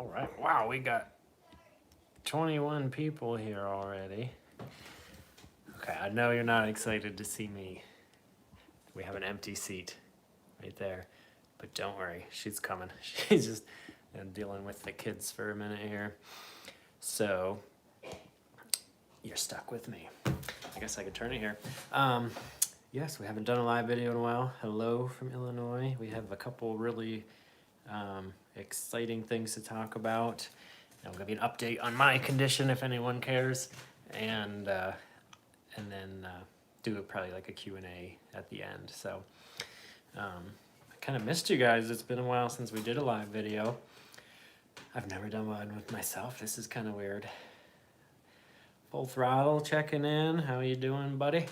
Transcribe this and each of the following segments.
All right. Wow, we got 21 people here already. Okay, I know you're not excited to see me. We have an empty seat right there. But don't worry, she's coming. She's just dealing with the kids for a minute here. So, you're stuck with me. I guess I could turn it here. Yes, we haven't done a live video in a while. Hello from Illinois. We have a couple really exciting things to talk about. I'm gonna give you an update on my condition if anyone cares, and then do probably like a Q&A at the end. So I kind of missed you guys. It's been a while since we did a live video. I've never done one with myself. This is kind of weird. Full throttle checking in. How you doing, buddy?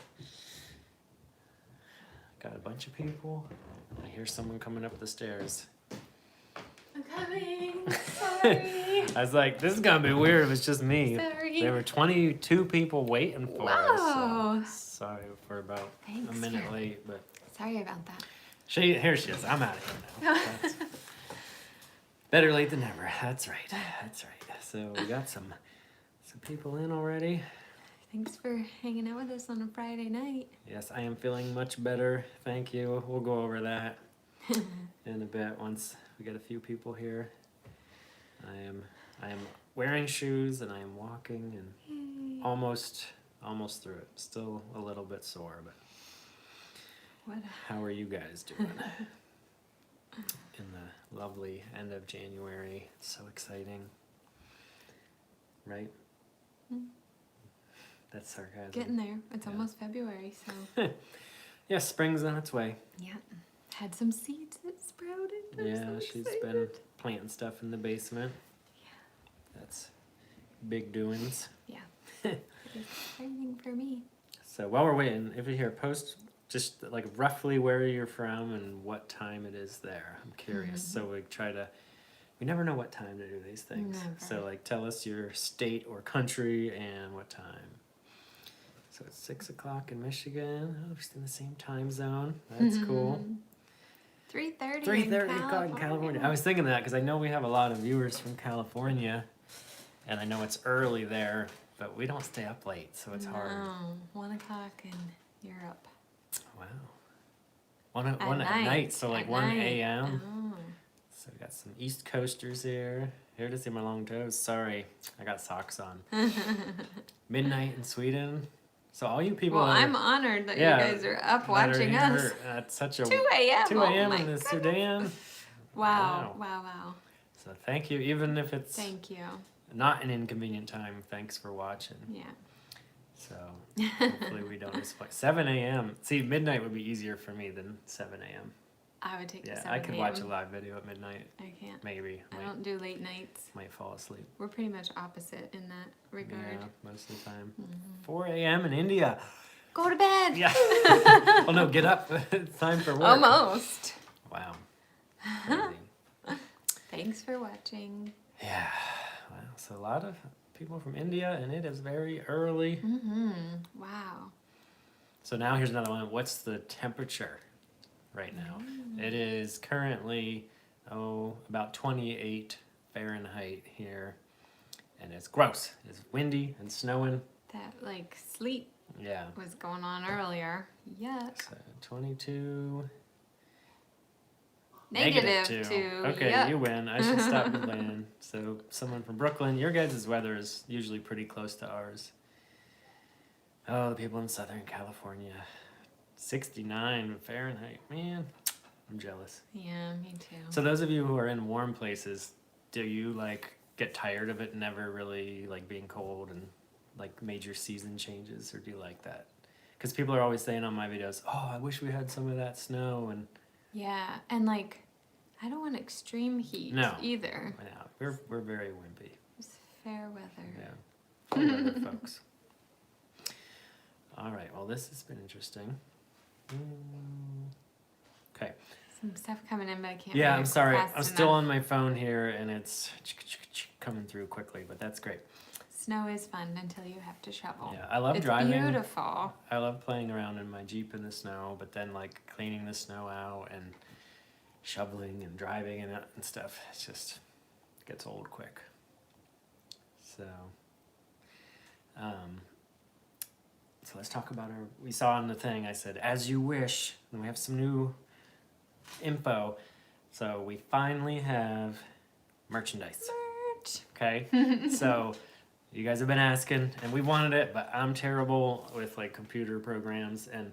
Got a bunch of people. I hear someone coming up the stairs. I'm coming. Sorry. I was like, this is gonna be weird if it's just me. Sorry. There were 22 people waiting for Wow. us. So sorry for about Thanks a minute for- late, but Sorry about that. here she is. I'm out of here now. That's- better late than never. That's right. That's right. So we got some people in already. Thanks for hanging out with us on a Friday night. Yes, I am feeling much better. Thank you. We'll go over that in a bit once we get a few people here. I am wearing shoes and I am walking and almost through it. Still a little bit sore, but What? how are you guys doing? In the lovely end of January. It's so exciting. Right? That's sarcasm. Getting there. It's Yeah. almost February, so Yeah, spring's on its way. yeah. Had some seeds that sprouted. I'm Yeah, so she's excited. been planting stuff in the basement. Yeah. That's big doings. Yeah. It's exciting for me. So while we're waiting, if you're here, post just like roughly where you're from and what time it is there. I'm curious. So we never know what time to do these things. Never. So like tell us your state or country and what time. So it's 6 o'clock in Michigan. Oh, we're still in the same time zone. That's cool. 3:30. 3:30 in California. I was thinking that because I know we have a lot of viewers from California, and I know it's early there, but we don't stay up late, so it's hard. No, 1 o'clock in Europe. Wow. One at night. night, so like At 1 night. a.m. Oh. So we got some East Coasters here. Here to see my long toes. Sorry, I got socks on. Midnight in Sweden. So all you people. Well, that are- I'm honored that yeah, you guys are up that are watching here us. at such a 2 a.m. 2 Oh a.m. my in the goodness. Sudan. Wow. Wow. So thank you, even if it's Thank you. not an inconvenient time. Thanks for watching. Yeah. So hopefully we don't disappoint. 7 a.m. See, midnight would be easier for me than 7 a.m. I would take the Yeah, 7 I could watch a a.m. live video at midnight. I can't. Maybe. I don't do late nights. Might fall asleep. We're pretty much opposite in that regard. Yeah, most of the time. 4 a.m. in India. Go to bed. Yeah. Oh no, get up. It's time for work. Almost. Wow. Crazy. Thanks for watching. Yeah. Wow. So a lot of people from India, and it is very early. Wow. So now here's another one. What's the temperature right now? It is currently, about 28 Fahrenheit here. And it's gross. It's windy and snowing. That like sleep Yeah. was going on earlier. Yuck. So 22. Negative -2. 2. Okay, Yuck. you win. I should stop complaining. So someone from Brooklyn, your guys' weather is usually pretty close to ours. Oh, the people in Southern California. 69 Fahrenheit. Man, I'm jealous. Yeah, me too. So those of you who are in warm places, do you like get tired of it never really like being cold and like major season changes, or do you like that? Because people are always saying on my videos, oh, I wish we had some of that snow. And Yeah, and like, I don't want extreme heat No. either. yeah, we're very wimpy. It's fair weather. Yeah. Fair weather, folks. All right, well, this has been interesting. Okay. Some stuff coming in, but I can't. Yeah, read I'm it sorry. fast I'm still enough. on my phone here, and it's coming through quickly, but that's great. Snow is fun until you have to shovel. Yeah, I love it's driving. Beautiful. I love playing around in my Jeep in the snow, but then like cleaning the snow out and shoveling and driving in it and stuff. It gets old quick. So, so let's talk about we saw on the thing, I said, as you wish, and we have some new info. So we finally have merchandise. Merch. Okay, so you guys have been asking, and we wanted it, but I'm terrible with like computer programs, and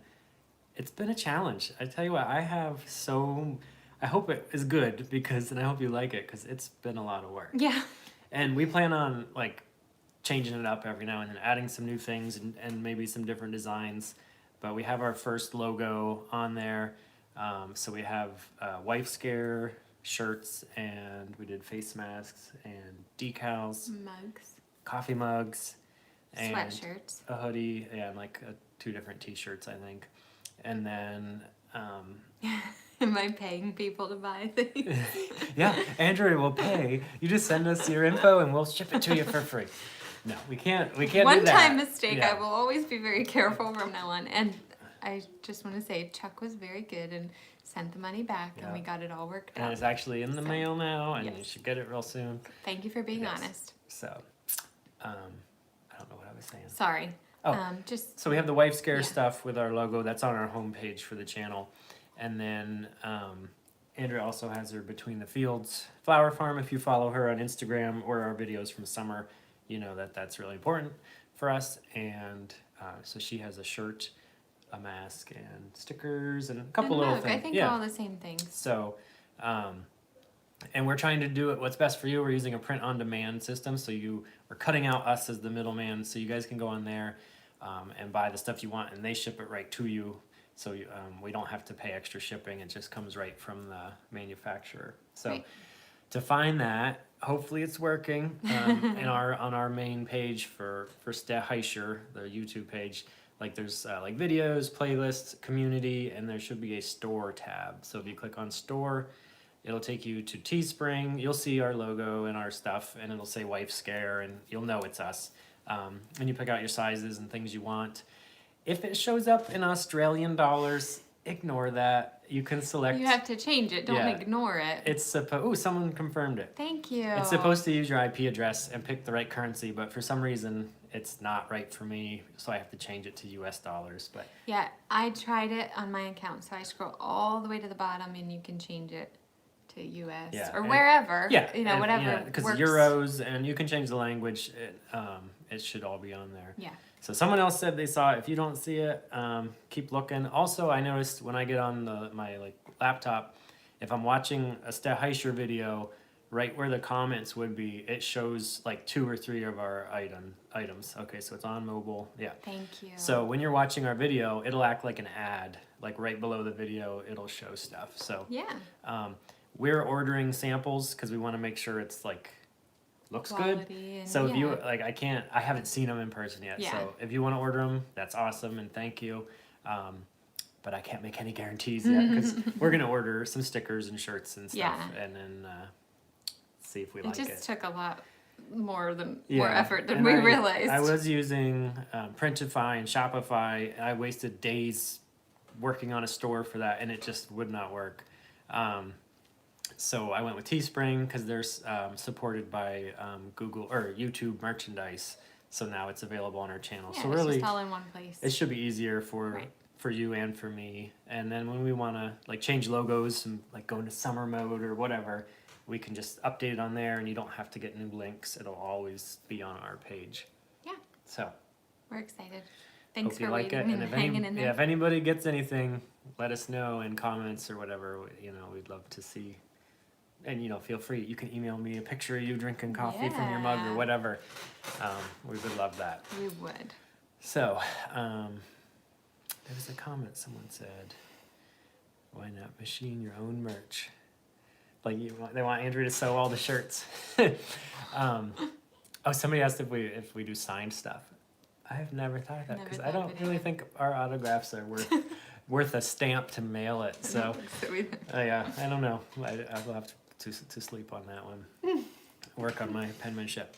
it's been a challenge. I tell you what, I hope it is good and I hope you like it because it's been a lot of work. Yeah. And we plan on like changing it up every now and then, adding some new things and maybe some different designs. But we have our first logo on there. So we have Wife Scare shirts, and we did face masks and decals, Mugs. coffee mugs, and Sweatshirts. a hoodie, and like 2 different t-shirts, I think. And then Am I paying people to buy things? yeah, Android will pay. You just send us your info and we'll ship it to you for free. No, we can't do that. One-time mistake. Yeah. I will always be very careful from now on. And I just want to say Chuck was very good and sent the money back, and we got it all worked And out. it's actually in the mail now, and you Yes. should get it real soon. Thank you for being Yes. honest. So, I don't know what I was saying. Sorry. Oh. Just So we have the Wife Scare Yeah. stuff with our logo. That's on our homepage for the channel. And then Andrea also has her Between the Fields flower farm. If you follow her on Instagram or our videos from summer, you know that's really important for us. And so she has a shirt, a mask, and stickers, and a couple and little mug. things. I think Yeah. all the same things. So, and we're trying to do it what's best for you. We're using a print-on-demand system, so we're cutting out us as the middleman, so you guys can go on there and buy the stuff you want, and they ship it right to you. So we don't have to pay extra shipping. It just comes right from the manufacturer. So Right. to find that, hopefully it's working on our main page for Heischer, the YouTube page. Like there's like videos, playlists, community, and there should be a store tab. So if you click on store, it'll take you to Teespring. You'll see our logo and our stuff, and it'll say Wife Scare, and you'll know it's us. And you pick out your sizes and things you want. If it shows up in Australian dollars, ignore that. You can select. You have to change it. Don't Yeah. ignore it. It's supposed. Oh, someone confirmed it. Thank you. It's supposed to use your IP address and pick the right currency, but for some reason, it's not right for me, so I have to change it to US dollars. But Yeah, I tried it on my account, so I scroll all the way to the bottom, and you can change it to US Yeah, or and- wherever. yeah, You know, and, whatever because works. euros, and you can change the language. It should all be on there. Yeah. So someone else said they saw it. If you don't see it, keep looking. Also, I noticed when I get on my laptop, if I'm watching a Heischer video, right where the comments would be, it shows like 2 or 3 of our items. Okay, so it's on mobile. Yeah. Thank you. So when you're watching our video, it'll act like an ad. Like right below the video, it'll show stuff. So Yeah. we're ordering samples because we want to make sure it's like looks good. Quality and- So if you yeah. I haven't seen them in person yet. Yeah. So if you want to order them, that's awesome, and thank you. But I can't make any guarantees yet because we're gonna order some stickers and shirts and stuff, Yeah. and then see if we It like just it. took a lot more Yeah, effort than and we I realized. was using Printify and Shopify. I wasted days working on a store for that, and it just would not work. So I went with Teespring because they're supported by Google or YouTube merchandise. So now it's available on our channel. Yeah, so it's really, just all in one place. it should be easier for Right. you and for me. And then when we want to like change logos and like go into summer mode or whatever, we can just update it on there, and you don't have to get new links. It'll always be on our page. Yeah. So We're excited. Thanks hope you for like it. waiting And and if hanging in there. if anybody gets anything, let us know in comments or whatever. You know, we'd love to see. And feel free. You can email me a picture of you drinking coffee from your mug or Yeah. whatever. We would love that. We would. So, there was a comment someone said, "Why not machine your own merch?" Like they want Andrew to sew all the shirts. Somebody asked if we do signed stuff. I have never thought of that because I don't really think our autographs are worth a stamp to mail it. So, yeah, I don't know. I will have to sleep on that one. Work on my penmanship.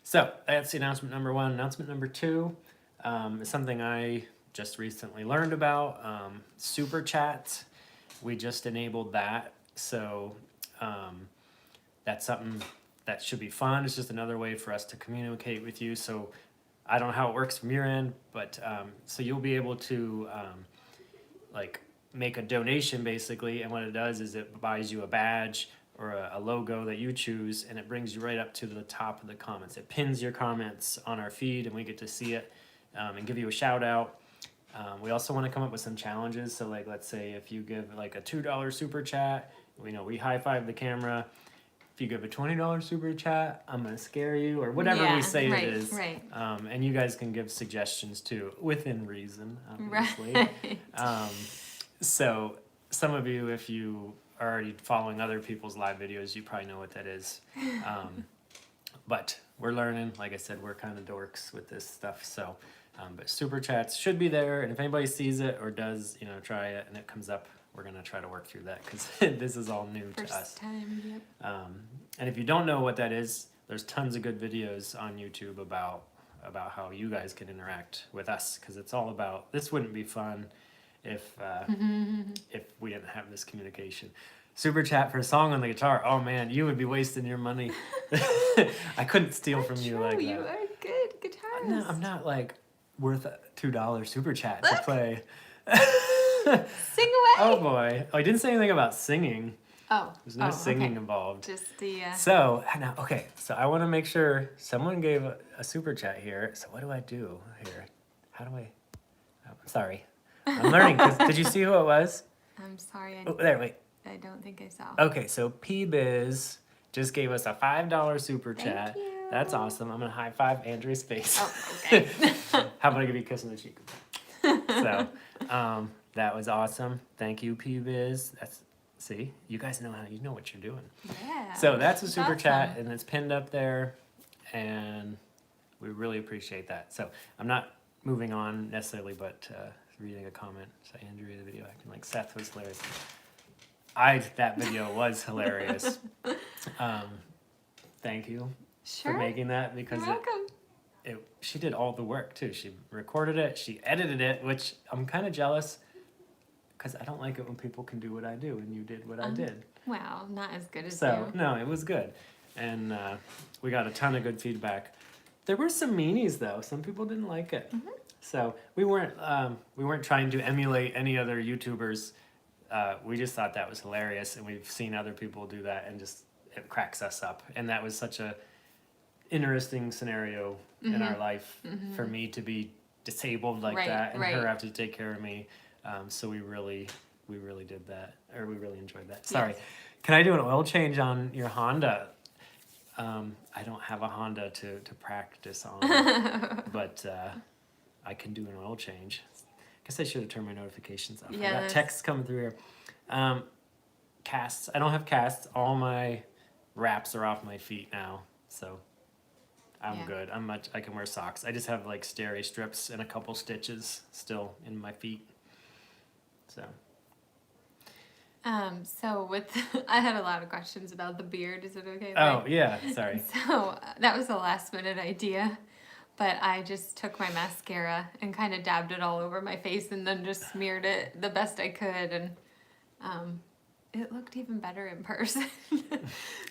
So that's the announcement number 1. Announcement number 2 is something I just recently learned about. Super chats. We just enabled that. So that's something that should be fun. It's just another way for us to communicate with you. So I don't know how it works from your end, but so you'll be able to like make a donation basically, and what it does is it buys you a badge or a logo that you choose, and it brings you right up to the top of the comments. It pins your comments on our feed, and we get to see it and give you a shout out. We also want to come up with some challenges. So like, let's say if you give like a $2 super chat, we high five the camera. If you give a $20 super chat, I'm gonna scare you, or whatever we say right, it is. Right. And you guys can give suggestions too, within reason, obviously. Right. So some of you, if you are already following other people's live videos, you probably know what that is. But we're learning. Like I said, we're kind of dorks with this stuff. So, but super chats should be there, and if anybody sees it or does, try it, and it comes up, we're gonna try to work through that because this is all new to us. First time, yep. And if you don't know what that is, there's tons of good videos on YouTube about how you guys can interact with us, because it's all about, this wouldn't be fun if we didn't have this communication. Super chat for a song on the guitar. Oh man, you would be wasting your money. I couldn't steal from you like that. You are good guitarist. I'm not like worth a $2 super chat to play. Sing away. Oh boy. Oh, I didn't say anything about singing. Oh. There's no singing okay. involved. Just the. So, now, okay, so I want to make sure someone gave a super chat here. So what do I do here? How do I? Oh, sorry. I'm learning. Did you see who it was? I'm sorry. Oh, there, wait. I don't think I saw. Okay, so P-Biz just gave us a $5 super chat. Thank you. That's awesome. I'm going to high five Andrea's face. Oh, okay. How about I give you a kiss on the cheek? So, that was awesome. Thank you, P-Biz. See, you guys know what you're doing. Yeah. So that's a super awesome. chat, and it's pinned up there, and we really appreciate that. So I'm not moving on necessarily, but reading a comment. So Andrea, the video acting like Seth was hilarious. That video was hilarious. Thank you Sure. for making that, because You're welcome. she did all the work too. She recorded it, she edited it, which I'm kind of jealous, because I don't like it when people can do what I do, and you did what I did. Wow, not as good as So, you. no, it was good. And we got a ton of good feedback. There were some meanies, though. Some people didn't like it. Mm-hmm. So we weren't trying to emulate any other YouTubers. We just thought that was hilarious, and we've seen other people do that, and just it cracks us up. And that was such a interesting scenario in our life for me to be disabled like that, and her have to take care of me. So we really did that, or we really enjoyed that. Sorry. Yes. Can I do an oil change on your Honda? I don't have a Honda to practice on, but I can do an oil change. Guess I should have turned my notifications off. Yeah, I got texts coming through here. Casts. I don't have casts. All my wraps are off my feet now, so I'm good. I can wear socks. I just have like steri strips and a couple stitches still in my feet. So. So I had a lot of questions about the beard. Is it okay? Oh, yeah, sorry. So that was a last minute idea, but I just took my mascara and kind of dabbed it all over my face, and then just smeared it the best I could, and it looked even better in person.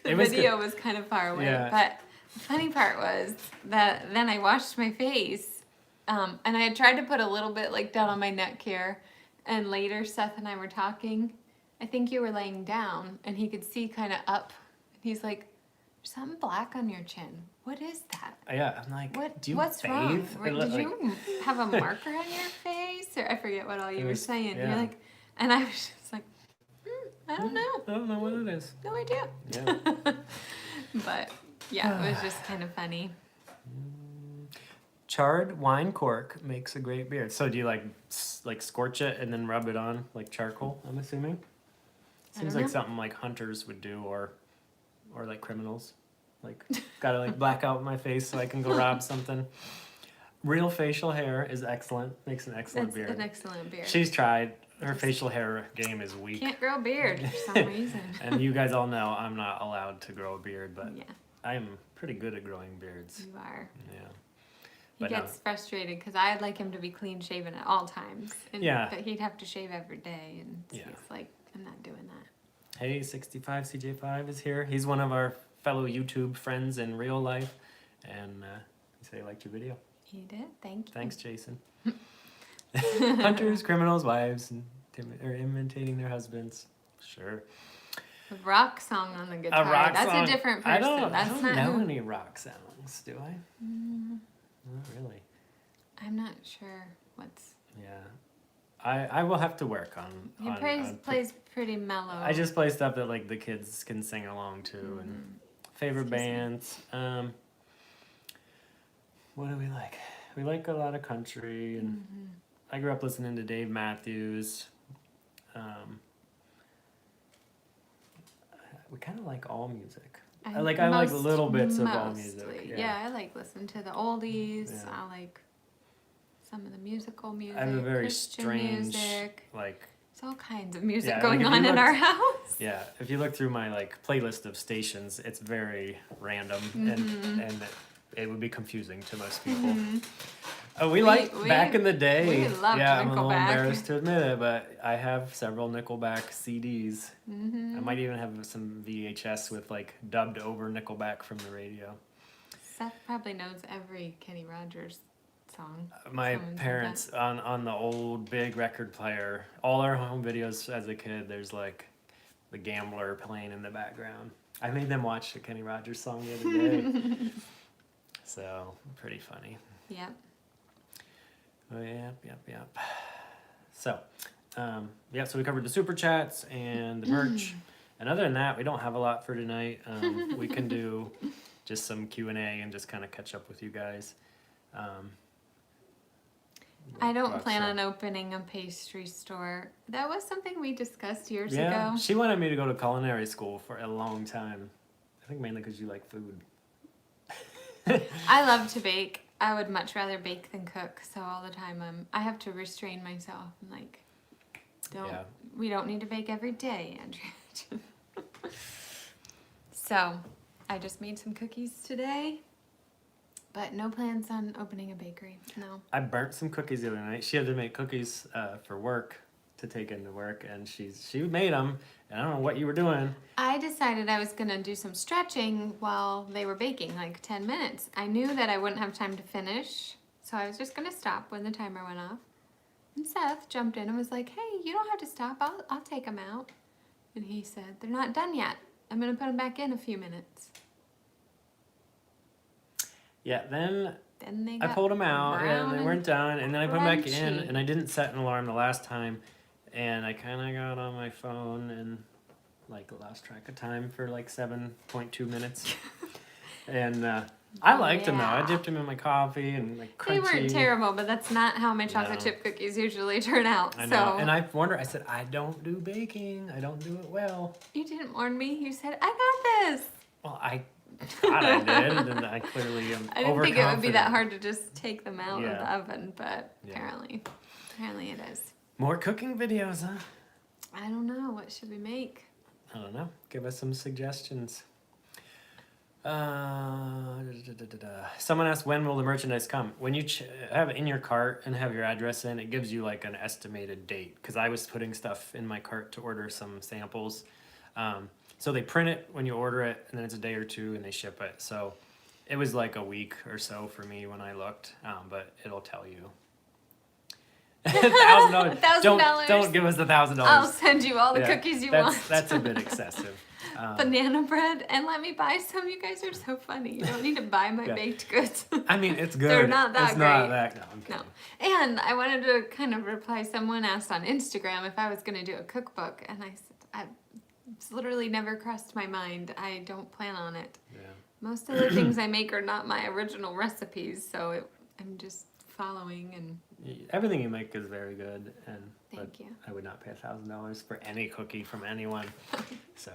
The video was kind of far away, but the funny part was that then I washed my face, and I had tried to put a little bit like down on my neck here, and later Seth and I were talking. I think you were laying down, and he could see kind of up. And he's like, "There's something black on your chin. What is that?" Yeah, I'm like, what's wrong? Did you have a marker on your face? Or I forget what all you were saying. Yeah. You're like, and I was just like, I don't know. I don't know what it is. No idea. Yeah. But yeah, it was just kind of funny. Charred wine cork makes a great beard. So do you like scorch it and then rub it on like charcoal, I'm assuming? Seems like something like hunters would do, or like criminals. Like, gotta like black out my face so I can go rob something. Real facial hair is excellent. Makes an excellent beard. An excellent beard. She's tried. Her facial hair game is weak. Can't grow a beard for some reason. And you guys all know I'm not allowed to grow a beard, but I'm pretty good at growing beards. You are. Yeah. He gets frustrated because I'd like him to be clean shaven at all times. And, but he'd have to shave every day, and he's like, I'm not doing that. Hey, 65 CJ5 is here. He's one of our fellow YouTube friends in real life, and he said he liked your video. He did. Thank you. Thanks, Jason. Hunters, criminals, wives, and imitating their husbands. Sure. A rock song on the guitar. That's song. a different person. I don't That's not know who... any rock songs, do I? Not really. I'm not sure what's... Yeah. I will have to work on... He plays pretty mellow. I just play stuff that like the kids can sing along to. And favorite bands. What do we like? We like a lot of country, and I grew up listening to Dave Matthews. We kind of like all music. I like little bits of all music. Yeah, I like listening to the oldies. Yeah. I like some of the musical music. I have a very Christian strange music. like. There's all kinds of music Yeah, going like, if on you in looked- our house. Yeah, if you look through my like playlist of stations, it's very random, and it would be confusing to most people. Oh, we back in the day. We loved I'm a little Nickelback. embarrassed to admit it, but I have several Nickelback CDs. I might even have some VHS with like dubbed over Nickelback from the radio. Seth probably knows every Kenny Rogers song. My Someone said parents on the old big record player, all our home videos as a kid, there's like the Gambler playing in the background. I made them watch a Kenny Rogers song the other day. So, pretty funny. Yep. Oh, yep. So, so we covered the super chats and the merch. And other than that, we don't have a lot for tonight. We can do just some Q&A and just kind of catch up with you guys. I don't plan on opening a pastry store. That was something we discussed years ago. She wanted me to go to culinary school for a long time. I think mainly because you like food. I love to bake. I would much rather bake than cook. So all the time I have to restrain myself and like, we don't need to bake every day, Andrea. So I just made some cookies today. But no plans on opening a bakery, no. I burnt some cookies the other night. She had to make cookies for work, to take into work, and she made them, and I don't know what you were doing. I decided I was going to do some stretching while they were baking, like 10 minutes. I knew that I wouldn't have time to finish, so I was just going to stop when the timer went off. And Seth jumped in and was like, hey, you don't have to stop, I'll take them out. And he said, they're not done yet. I'm going to put them back in a few minutes. Yeah, then they I pulled them out, brown and they weren't done, and then I put them back in, crunchy. and I didn't set an alarm the last time, and I kind of got on my phone and like lost track of time for like 7.2 minutes. And I liked them though. I dipped them in my coffee and like crunchy. They weren't terrible, but that's not how my chocolate chip cookies usually turn out. I know, and I wonder. I said I don't do baking. I don't do it well. You didn't warn me. You said I got this. Well, I thought I did, and I clearly am. I didn't think it would be that hard to just take them out of the oven, but apparently it is. More cooking videos, huh? I don't know. What should we make? I don't know. Give us some suggestions. Someone asked, when will the merchandise come? When you have it in your cart and have your address in, it gives you like an estimated date. Because I was putting stuff in my cart to order some samples. So they print it when you order it, and then it's a day or two, and they ship it. So it was like a week or so for me when I looked, but it'll tell you. $1,000. $1,000. Don't give us $1,000. I'll send you all the cookies you want. That's a bit excessive. Banana bread, and let me buy some. You guys are so funny. You don't need to buy my baked goods. I mean, it's good. They're not that it's great. Not that, no, I'm kidding. No. And I wanted to kind of reply. Someone asked on Instagram if I was going to do a cookbook, and I said, it's literally never crossed my mind. I don't plan on it. Yeah. Most of the things I make are not my original recipes, so I'm just following and. Everything you make is very good, and Thank you. I would not pay $1,000 for any cookie from anyone. So,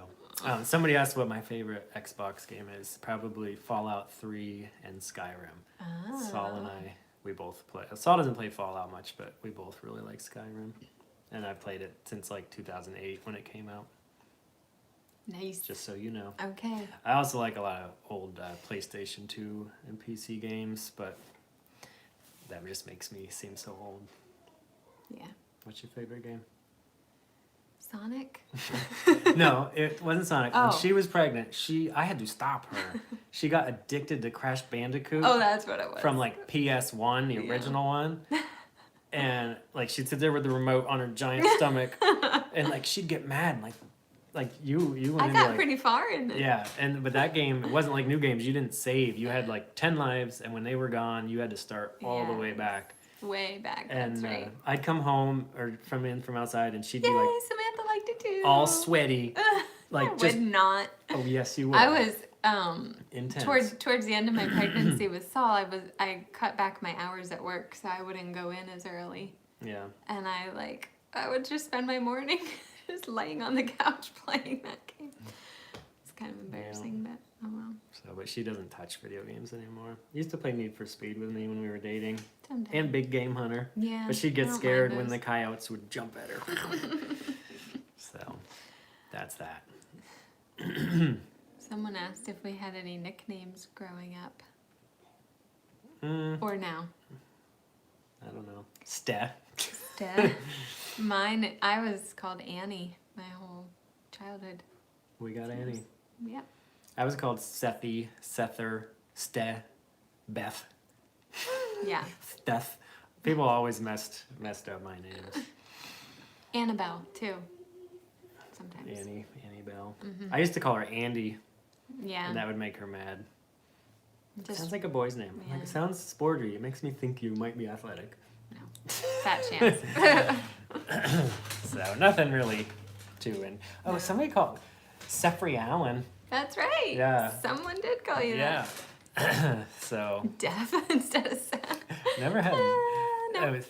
somebody asked what my favorite Xbox game is. Probably Fallout 3 and Skyrim. Saul and I, we both play. Saul doesn't play Fallout much, but we both really like Skyrim, and I've played it since like 2008 when it came out. Nice. Just so you know. Okay. I also like a lot of old PlayStation 2 and PC games, but that just makes me seem so old. Yeah. What's your favorite game? Sonic? No, it wasn't Sonic. When Oh. she was pregnant, I had to stop her. She got addicted to Crash Bandicoot. Oh, that's what it was. From like PS1, the Yeah. original one. And like she'd sit there with the remote on her giant stomach, and like she'd get mad, like you went I into got like, pretty far in it. yeah, but that game, it wasn't like new games. You didn't save. You had like 10 lives, and when they were gone, you had to start all the way Yes. back. Way back, And that's right. I'd come home or from outside, and she'd Yay, be like Samantha liked it too. all sweaty, I like would just. not. Oh yes, you would. I was Intense. towards the end of my pregnancy with Saul. I cut back my hours at work so I wouldn't go in as early. Yeah. And I would just spend my morning just laying on the couch playing that game. It's kind of embarrassing, but oh well. So, but she doesn't touch video games anymore. Used to play Need for Speed with me when we were dating, Sometimes. and Big Game Hunter. Yeah. But she'd I get don't scared mind when the those. coyotes would jump at her. So, that's that. Someone asked if we had any nicknames growing up. Mm, Or now. I don't know. Ste. Mine, I was called Annie my whole childhood. We got Annie. Yep. I was called Sethi, Sether, Ste, Beth, Yeah. Steph. People always messed up my names. Annabelle, too. Sometimes. Annie Bell. Mm-hmm. I used to call her Andy, Yeah. and that would make her mad. Just Sounds like a boy's name. Like, Yeah. it sounds sporty. It makes me think you might be athletic. fat chance. So nothing really too in. Oh, No. somebody called Sefri Allen. That's right. Yeah. Someone did call you Yeah. that. So Deaf instead of sad. never had. No. It was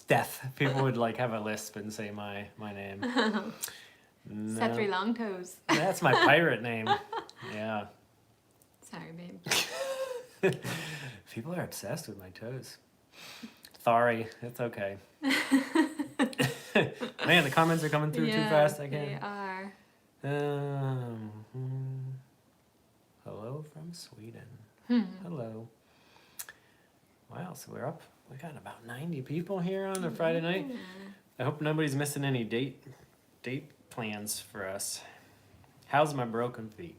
Death. People would like have a lisp and say my name. No, Sethri Longtoes. that's my pirate name. Yeah. Sorry, babe. People are obsessed with my toes. Sorry, it's okay. Man, the comments are coming through too fast. I They can't. are. Hello from Sweden. Hmm. Hello. Wow, so we're up. We got about 90 people here on a Friday night. Yeah. I hope nobody's missing any date plans for us. How's my broken feet?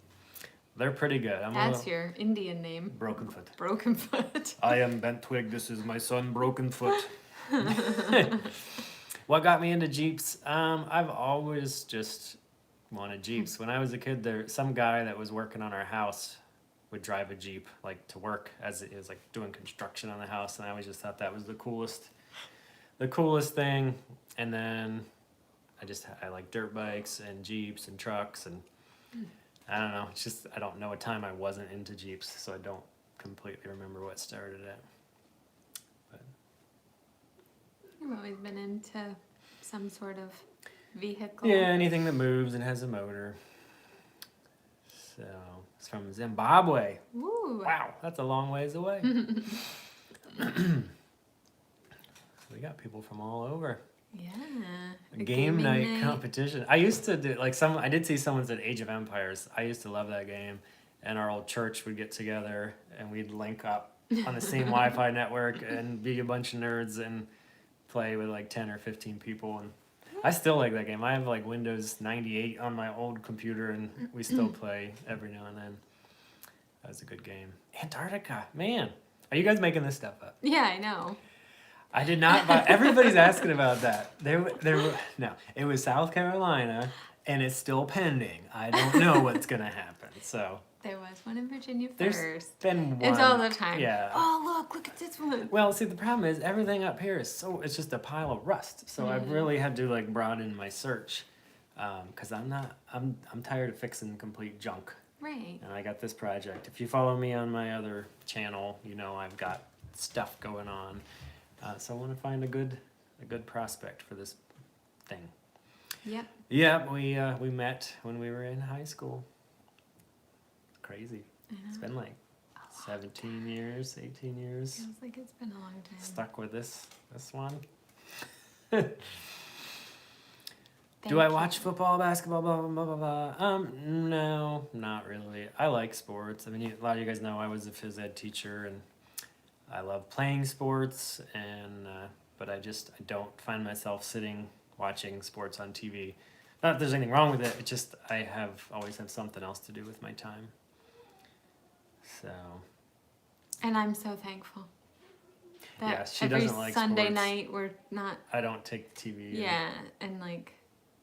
They're pretty good. That's your Indian name. Broken foot. Broken foot. I am Bent Twig. This is my son, Broken Foot. What got me into Jeeps? I've always just wanted Jeeps. When I was a kid, some guy that was working on our house would drive a Jeep like to work as it is like doing construction on the house, and I always just thought that was the coolest thing. And then I like dirt bikes and Jeeps and trucks, and I don't know. It's just I don't know a time I wasn't into Jeeps, so I don't completely remember what started it. But You've always been into some sort of vehicle. yeah, anything that moves and has a motor. So it's from Zimbabwe. Ooh. Wow, that's a long ways away. We got people from all over. Yeah. A game night competition. I used to do I did see someone said Age of Empires. I used to love that game, and our old church would get together and we'd link up on the same Wi-Fi network and be a bunch of nerds and play with like 10 or 15 people. And I still like that game. I have like Windows 98 on my old computer, and we still play every now and then. That was a good game. Antarctica, man. Are you guys making this stuff up? Yeah, I know. I did not buy. Everybody's asking about that. No, it was South Carolina, and it's still pending. I don't know what's gonna happen. So There was one in Virginia there's first. been one. It's all the time. Yeah. Oh, look at this one. Well, see, the problem is everything up here is it's just a pile of rust. So I've really had to like broaden my search, because I'm tired of fixing complete junk. Right. And I got this project. If you follow me on my other channel, you know I've got stuff going on. So I want to find a good prospect for this thing. Yep. Yeah, we met when we were in high school. Crazy. It's been like 17 years, 18 years. Feels like it's been a long time. Stuck with this one. Thank Do I you. watch football, basketball, blah, blah, blah, blah, blah? No, not really. I like sports. I mean, a lot of you guys know I was a phys ed teacher, and I love playing sports, and but I don't find myself sitting watching sports on TV. Not that there's anything wrong with it. It's just I always have something else to do with my time. So. And I'm so thankful. That Yeah, she every doesn't like Sunday sports. night we're not. I don't take TV. Yeah, and like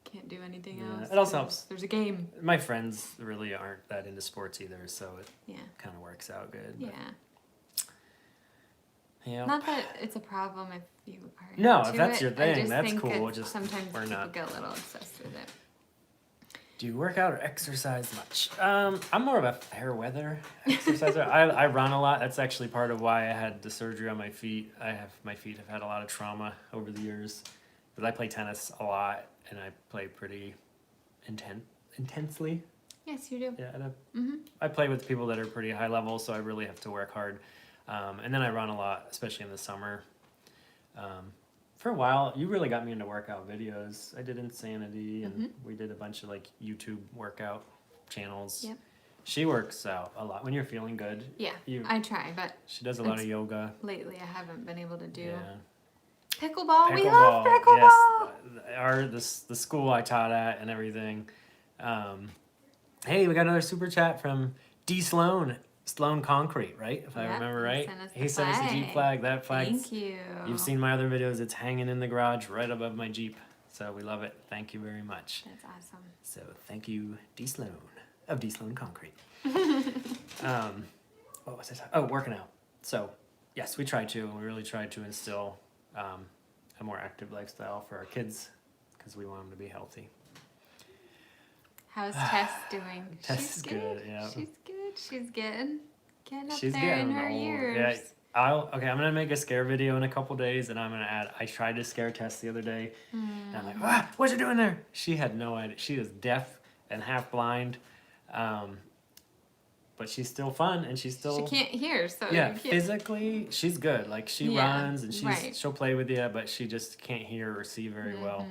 can't do anything Yeah, else. it also helps. There's a game. My friends really aren't that into sports either, so it Yeah. kind of works out good. Yeah. Yeah. Not that it's a problem if you are. No, into if that's it. your I thing, just that's think cool. it's- Just sometimes we're people not. get a little obsessed with it. Do you work out or exercise much? I'm more of a fair weather exerciser. I run a lot. That's actually part of why I had the surgery on my feet. My feet have had a lot of trauma over the years, but I play tennis a lot and I play pretty intensely. Yes, you do. Yeah, Mm-hmm. I play with people that are pretty high level, so I really have to work hard. And then I run a lot, especially in the summer. For a while, you really got me into workout videos. I did Insanity, and we did a bunch of like YouTube workout channels. Yep. She works out a lot when you're feeling good. Yeah, You- I try, but She does a lot of yoga. lately I haven't been able to do Yeah. pickleball. We love pickleball. Yes, the school I taught at and everything. Hey, we got another super chat from D. Sloan Concrete, right? If I Yep, remember he right. sent us He the sent us a Jeep flag. flag. That flag. Thank you. You've seen my other videos. It's hanging in the garage right above my Jeep. So we love it. Thank you very much. That's awesome. So thank you, D. Sloan of D. Sloan Concrete. What was I talking? Oh, working out. So yes, we really tried to instill a more active lifestyle for our kids because we want them to be healthy. How's Tess doing? Tess She's is good, yeah. She's good. She's getting up She's there getting in her old. years. Yeah, I'm gonna make a scare video in a couple days, and I'm gonna add. I tried to scare Tess the other day, and I'm like, "Ah, what's you doing there?" She had no idea. She is deaf and half blind, but she's still fun, and she's still She can't hear, so yeah. you can't. Physically, she's good. Like she Yeah, runs and right. she'll play with you, but she just can't hear or see very well.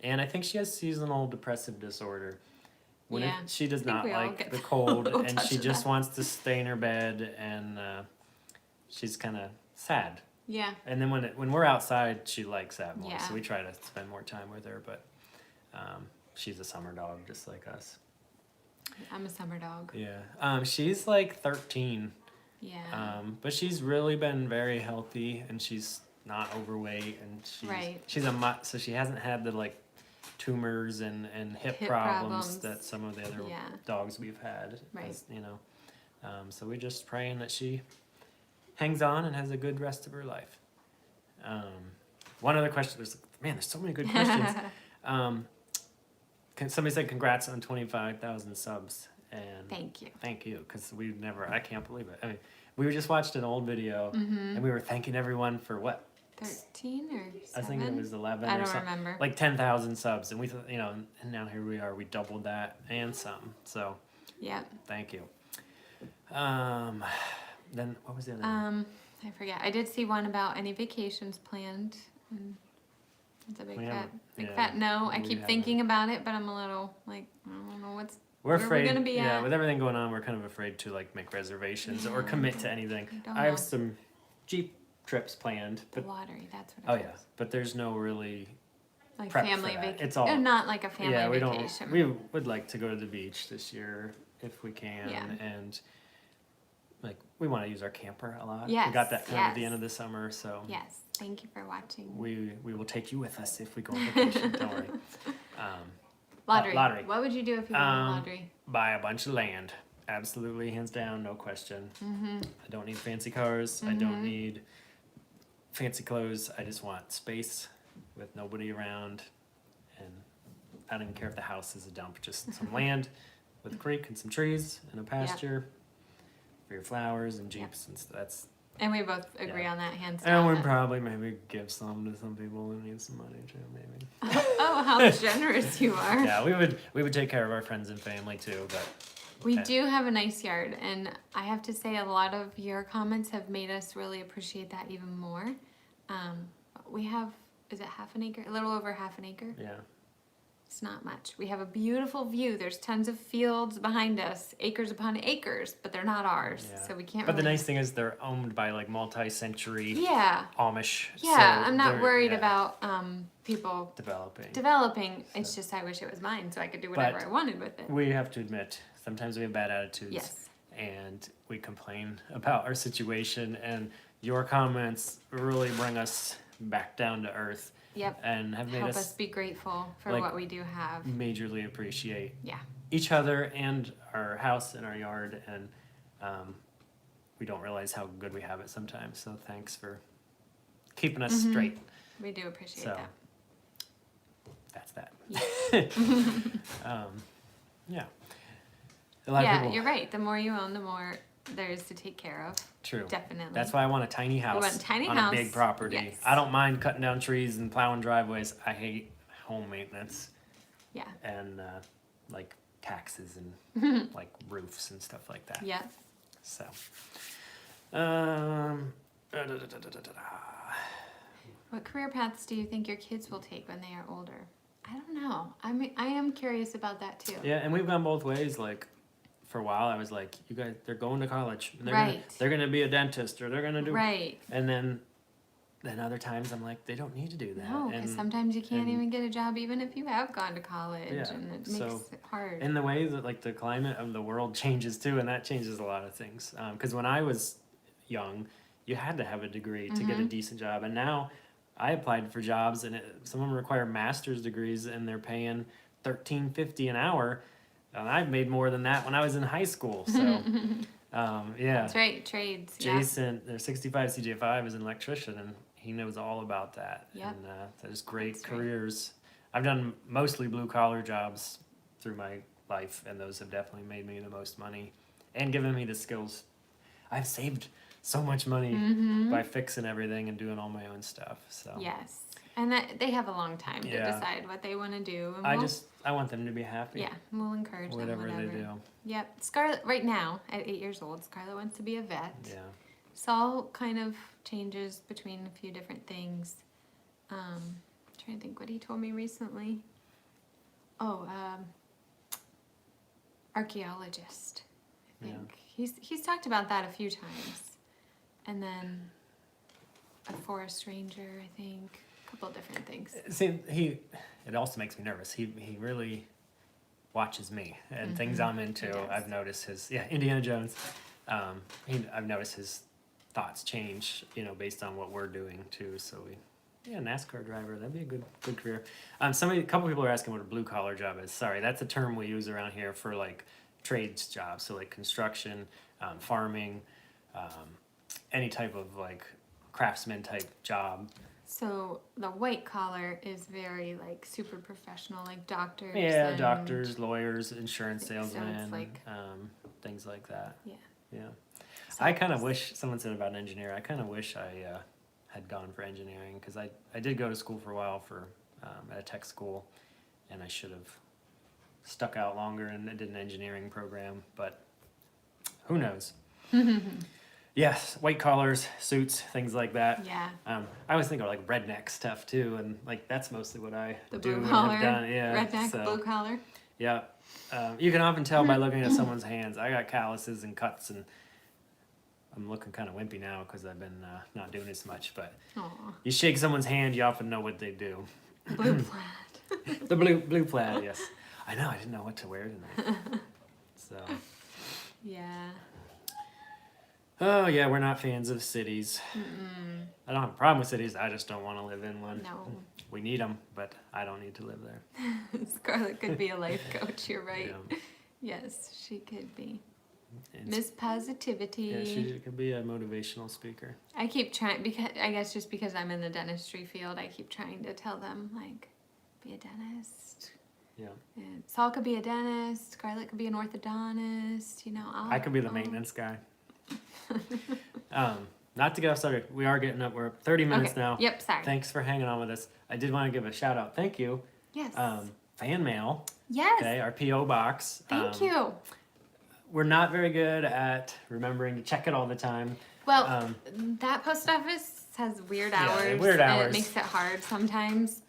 And I think she has seasonal depressive disorder. Yeah, She does I think not we all like get the a cold, little and touch she of just that. wants to stay in her bed, and she's kind of sad. Yeah. And then when we're outside, she likes that more. Yeah. So we try to spend more time with her, but she's a summer dog just like us. I'm a summer dog. Yeah. She's like 13. Yeah. But she's really been very healthy, and she's not overweight, and Right. she's so she hasn't had the like tumors and hip Hip problems problems. that some of the other Yeah. dogs we've had. Right. You know, so we're just praying that she hangs on and has a good rest of her life. One other question. There's so many good questions. Somebody said congrats on 25,000 subs, and Thank you. because I can't believe it. I mean, we just watched an old video, and we were thanking everyone for what? 13 or 7? I think it was 11 I or don't something. remember. Like 10,000 subs, and we thought, and now here we are. We doubled that and some. So Yeah. thank you. Then what was the other one? I forget. I did see one about any vacations planned. It's a big We fat, haven't- fat no. I we keep thinking about it, but I'm a little like, I don't know what's. We're where afraid. we're gonna be yeah, at. with everything going on, we're kind of afraid to like make reservations or Yeah, commit to anything. don't I have know. some Jeep trips planned, The but lottery, that's what oh it yeah, is. but there's no really. Like prep for family that. vacation. It's all- Not like a family Yeah, we vacation. don't. We would like to go to the beach this year if we can, Yeah. and like we want to use our camper a lot. Yes, we got that kind of at the yes. end of the summer, so Yes. Thank you for watching. we will take you with us if we go on vacation. Don't worry. Lottery. lottery. What would you do if you won the lottery? Buy a bunch of land. Absolutely, hands down, no question. Mm-hmm. I don't need fancy cars. I don't need fancy clothes. I just want space with nobody around, and I don't even care if the house is a dump. Just some land with a creek and some trees and a pasture for your flowers and jeeps, and that's. And we both agree Yeah. on that, hands And down. we'll probably maybe give some to some people who need some money too, maybe. Oh, how generous you are. Yeah, we would take care of our friends and family too, but We Okay. do have a nice yard, and I have to say a lot of your comments have made us really appreciate that even more. We have, is it half an acre? A little over half an acre? yeah. It's not much. We have a beautiful view. There's tons of fields behind us, acres upon acres, but they're not ours, Yeah. so we can't But the really... nice thing is they're owned by like multi-century Yeah. Amish. Yeah, so I'm not they're- worried yeah. about people developing. It's just I wish it was mine so I could do whatever I wanted with it. We have to admit, sometimes we have bad attitudes. Yes. And we complain about our situation, and your comments really bring us back down to earth. Yep. And have made help us be grateful for like, what we do have. Majorly appreciate each other and our house and our yard, and we don't realize how good we have it sometimes. So thanks for keeping us straight. We do appreciate So, that. That's that. Yeah. Yeah. A lot of people, you're right. The more you own, the more there is to take care of. True. Definitely. That's why I want a tiny house want a tiny on house. a big property. Yes. I don't mind cutting down trees and plowing driveways. I hate home maintenance. Yeah. And like taxes and like roofs and stuff like that. Yep. So, What career paths do you think your kids will take when they are older? I don't know. I am curious about that too. yeah, and we've gone both ways. Like, for a while, I was like, "You guys, they're going to college. And they're gonna be a dentist, or they're gonna do." Right. And then other times, I'm like, they don't need to do that. No, because sometimes you can't even get a job, even if you have gone to college, Yeah, and it makes it hard. And the way that like the climate of the world changes too, and that changes a lot of things. Because when I was young, you had to have a degree to get a decent job, and now I applied for jobs, and some of them require master's degrees, and they're paying $13.50 an hour, and I've made more than that when I was in high school. So, yeah. That's right, trades. Jason, there's 65 CJ5 is an electrician, and he knows all about that. Yep. And there's great careers. I've done mostly blue collar jobs through my life, and those have definitely made me the most money and given me the skills. I've saved so much money by fixing everything and doing all my own stuff. So Yes, and they have a long time to decide what they want to do. And I want them to be happy. Yeah, we'll encourage whatever them. They do. Yep. Scarlett, right now at 8 years old, Scarlett wants to be a vet. Yeah. Saul kind of changes between a few different things. Trying to think what he told me recently. Oh, archaeologist. I think he's talked about that a few times. And then a forest ranger, I think. A couple of different things. See, it also makes me nervous. He really watches me and things I'm into. I've noticed his Indiana Jones. I've noticed his thoughts change, based on what we're doing too. So NASCAR driver, that'd be a good career. A couple people are asking what a blue collar job is. Sorry, that's a term we use around here for like trades jobs. So like construction, farming, any type of like craftsman type job. So the white collar is very like super professional, like doctors. Yeah, and doctors, lawyers, insurance salesmen, like, things like that. Yeah. Yeah. So I kind of wish, someone said about an engineer, I kind of wish I had gone for engineering, because I did go to school for a while at a tech school, and I should have stuck out longer and did an engineering program, but who knows? Yes, white collars, suits, things like that. Yeah. I always think of like redneck stuff too, and like that's mostly what I The do blue and collar, have done. Yeah, redneck, blue collar. Yeah, you can often tell by looking at someone's hands. I got calluses and cuts, and I'm looking kind of wimpy now because I've been not doing as much. But Aww. you shake someone's hand, you often know what they do. Blue plaid. The blue plaid, yes. I know. I didn't know what to wear tonight. So. Yeah. Oh yeah, we're not fans of cities. I don't have a problem with cities. I just don't want to live in one. No. We need them, but I don't need to live there. Scarlett could be a life coach. You're right. Yeah. Yes, she could be. It's- Miss Positivity. Yeah, she could be a motivational speaker. I keep trying, because I'm in the dentistry field, I keep trying to tell them, like, be a dentist. Yeah. And Saul could be a dentist. Scarlett could be an orthodontist. I could be the maintenance guy. Not to get off subject, we are getting up. We're up 30 minutes now. Yep, sorry. Thanks for hanging on with us. I did want to give a shout out. Thank you. Yes. Fan mail. Yes. Okay, our P.O. box. Thank you. We're not very good at remembering to check it all the time. Well, that post office has weird hours. weird And hours. it makes it hard sometimes.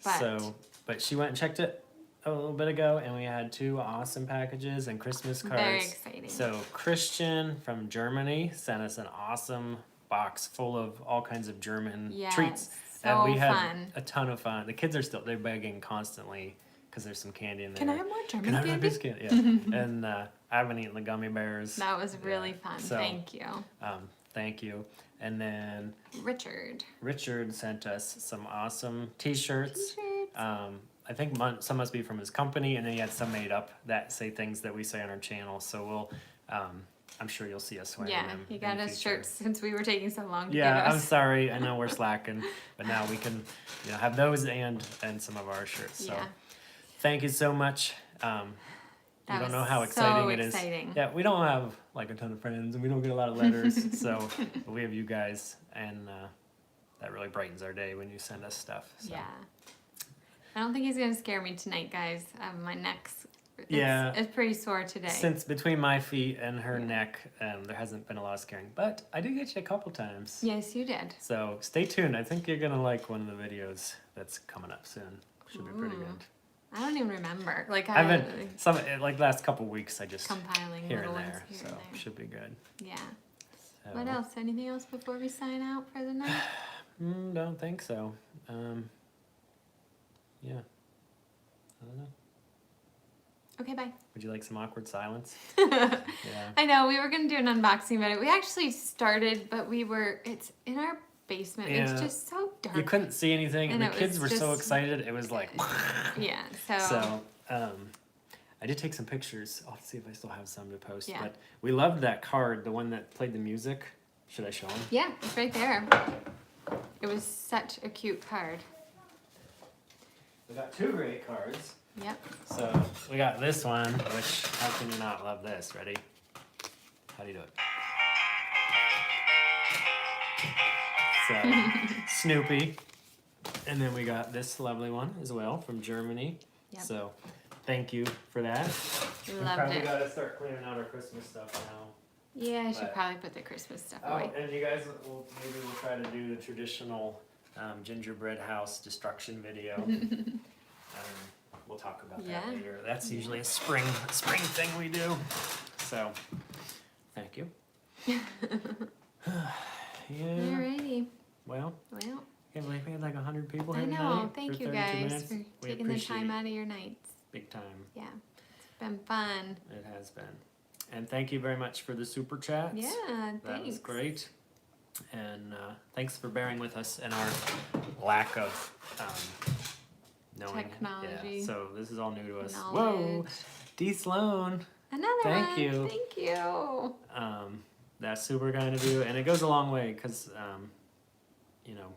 But she went and checked it a little bit ago, and we had 2 awesome packages and Christmas cards. Very exciting. So Christian from Germany sent us an awesome box full of all kinds of German treats. and we had fun. a ton of fun. The kids they're begging constantly because there's some candy in there. Can I have more German Can I have candy? a piece of candy? Yeah. And I haven't eaten the gummy bears. That was really fun. So, Thank you. Thank you. And then Richard sent us some awesome T-shirts. I think some must be from his company, and then he had some made up that say things that we say on our channel. So we'll, I'm sure you'll see us wearing them. He got us shirts since we were taking so long to Yeah, get us. I'm sorry. I know we're slacking, but now we can, have those and some of our shirts. So thank you so much. You don't know how exciting it is. Yeah, we don't have like a ton of friends, and we don't get a lot of letters. So but we have you guys, and that really brightens our day when you send us stuff. So. Yeah. I don't think he's gonna scare me tonight, guys. My neck's it's pretty sore today. Since between my feet and her neck, there hasn't been a lot of scaring, but I did get you a couple times. Yes, you did. So stay tuned. I think you're gonna like one of the videos that's coming up soon. Should be pretty good. I don't even remember. Like I've been like last couple weeks. I just compiling here little and there, ones so here and there. should be good. Yeah. So. What else? Anything else before we sign out for the night? Don't think so. Yeah. I don't know. Okay, bye. Would you like some awkward silence? I know, we were going to do an unboxing video. We actually started, but it's in our basement. Yeah. It's just so dark. You couldn't see anything, and the kids were so just excited. It was like... Yeah, So, I did take some pictures. I'll have to see if I still have some to post. Yeah. But we loved that card, the one that played the music. Should I show them? Yeah, it's right there. It was such a cute card. We got two great cards. Yep. So we got this one, which how can you not love this? Ready? How do you do it? So Snoopy. And then we got this lovely one as well from Germany. Yep. So thank you for that. We We loved probably it. gotta start clearing out our Christmas stuff now. Yeah, I should But- probably put the Christmas stuff Oh, away. and you guys maybe we'll try to do the traditional gingerbread house destruction video. We'll talk about that later. That's usually a spring thing we do. So, thank you. Yeah. Alrighty. Well, Well, can't believe we had like 100 people I here know. tonight Thank for you 32 guys minutes. for We taking the appreciate time out of your nights. Big time. Yeah, it's been fun. It has been. And thank you very much for the super chats. Yeah, thanks. That was great. And thanks for bearing with us in our lack of knowing. Technology. Yeah, so this is all new to us. Knowledge. Whoa, D. Sloan. Another Thank one. you. Thank you. That's super kind of you, and it goes a long way because, I don't know.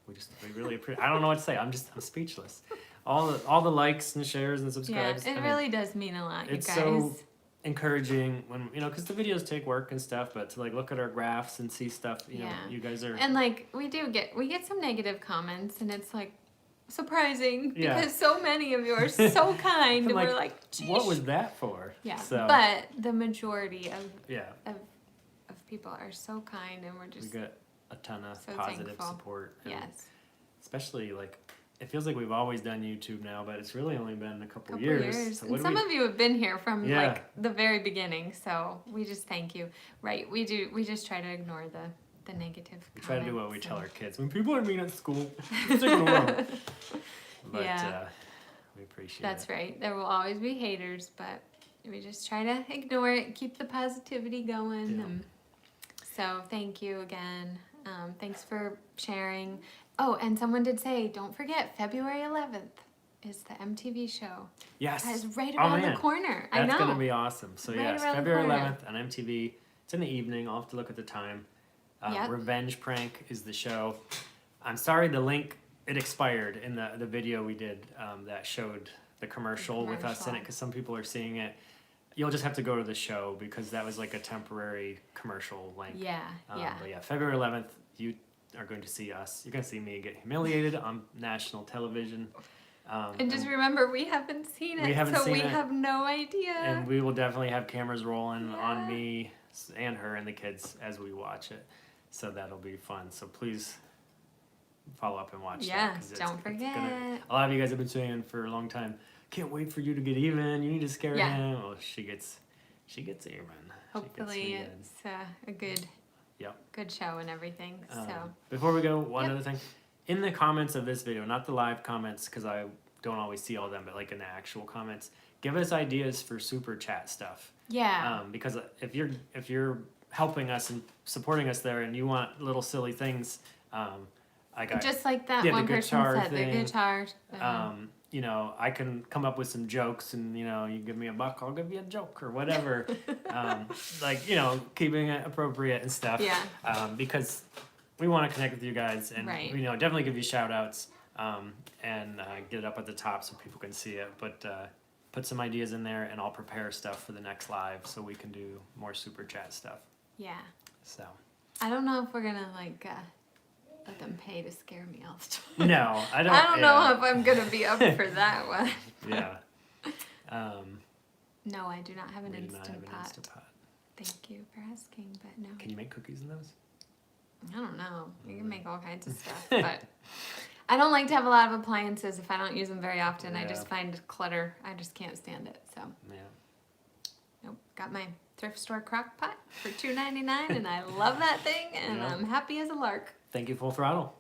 We really appreciate. I don't know what to say. I'm speechless. All the likes and shares and subscribes. Yeah, it really does mean a lot, you it's guys. so encouraging when because the videos take work and stuff, but to like look at our graphs and see stuff, you know, you guys are. And like we get some negative comments, and it's like surprising Yeah. because so many of you are so kind, and like, we're like, geez. what was that for? Yeah, So, but the majority yeah, of people are so kind, and we're we just get a ton of so positive thankful. support. And yes. especially like it feels like we've always done YouTube now, but it's really only been a couple Couple years. So and some of you have been here from Yeah. like the very beginning, so we just thank you. Right, we just try to ignore the negative we try to do what we comments tell our and- kids when people are mean at school. Just ignore them. But Yeah. we appreciate That's it. right. There will always be haters, but we just try to ignore it, keep the positivity going. Yeah. So thank you again. Thanks for sharing. Oh, and someone did say, don't forget, February 11th is the MTV show. Yes. That is right around the corner. I know. That's gonna be awesome. So Right yes, around the February corner. 11th on MTV. It's in the evening. I'll have to look at the time. Yep. Revenge Prank is the show. I'm sorry, the link it expired in the video we did that showed the commercial with us in it because some people are seeing it. You'll just have to go to the show because that was like a temporary commercial link. Yeah, yeah. But yeah, February 11th, you are going to see us. You're going to see me get humiliated on national television. And just remember, we haven't seen it, We haven't so seen we it. have no idea. And we will definitely have cameras rolling on Yeah. me and her and the kids as we watch it. So that'll be fun. So please follow up and watch Yeah, that. 'cause don't forget. A lot of you guys have been saying for a long time, can't wait for you to get even. You need to scare Yeah. him. Well, she gets even. Hopefully She gets me good. it's a good Yep. good show and everything. So Before we go, one Yep. other thing. In the comments of this video, not the live comments, because I don't always see all of them, but like in the actual comments, give us ideas for super chat stuff. yeah, Because if you're helping us and supporting us there, and you want little silly things, I got just like that yeah, the one person guitar said, thing. the guitar. you know, I can come up with some jokes, and you know, you give me $1, I'll give you a joke or whatever. Like, you know, keeping it appropriate and stuff. Yeah. Because we want to connect with you guys, and Right. you know, definitely give you shout outs, and get it up at the top so people can see it. But put some ideas in there, and I'll prepare stuff for the next live so we can do more super chat stuff. Yeah. So I don't know if we're gonna like let them pay to scare me all the time. no, I don't. I don't yeah. know if I'm gonna be up for that one. Yeah. No, I do not have an We do not instant have an pot. Instant Pot. Thank you for asking, but no. Can you make cookies in those? I don't know. You can make all kinds of stuff, but I don't like to have a lot of appliances if I don't use them very often. I Yeah. just find clutter. I just can't stand it. So, Yeah. nope. Got my thrift store crock pot for $2.99, and I love that thing, and Yeah. I'm happy as a lark. Thank you, Full Throttle.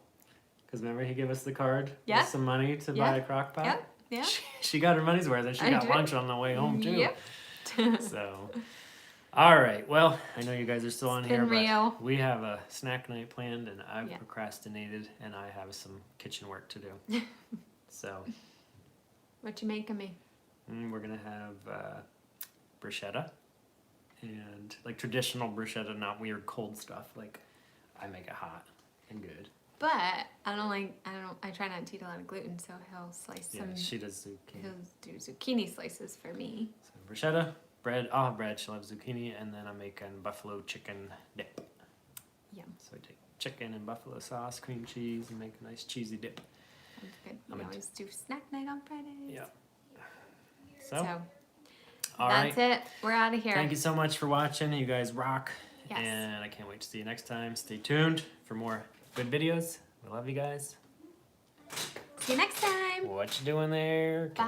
Because remember, he gave us the card Yeah. with some money to Yeah. buy a crock pot? Yep. Yeah. She got her money's worth, and she I got did. lunch on the way home, too. Yep. So, all right. Well, I know you guys are still on It's here, been but real. we have a snack night planned, and I've Yeah. procrastinated, and I have some kitchen work to do. So, What you making me? we're going to have bruschetta, and like traditional bruschetta, not weird cold stuff. Like, I make it hot and good. But I try not to eat a lot of gluten, so he'll slice Yeah, some. she does zucchini. He'll do zucchini slices for me. So bruschetta, bread, I'll have bread, she'll have zucchini, and then I'm making buffalo chicken dip. Yum. So I take chicken and buffalo sauce, cream cheese, and make a nice cheesy dip. Sounds good. I'm We into- always do snack night on Fridays. Yeah. So, all that's right. it. We're out of here. Thank you so much for watching. You guys rock. Yes. And I can't wait to see you next time. Stay tuned for more good videos. We love you guys. See you next time. What you doing there? Bye.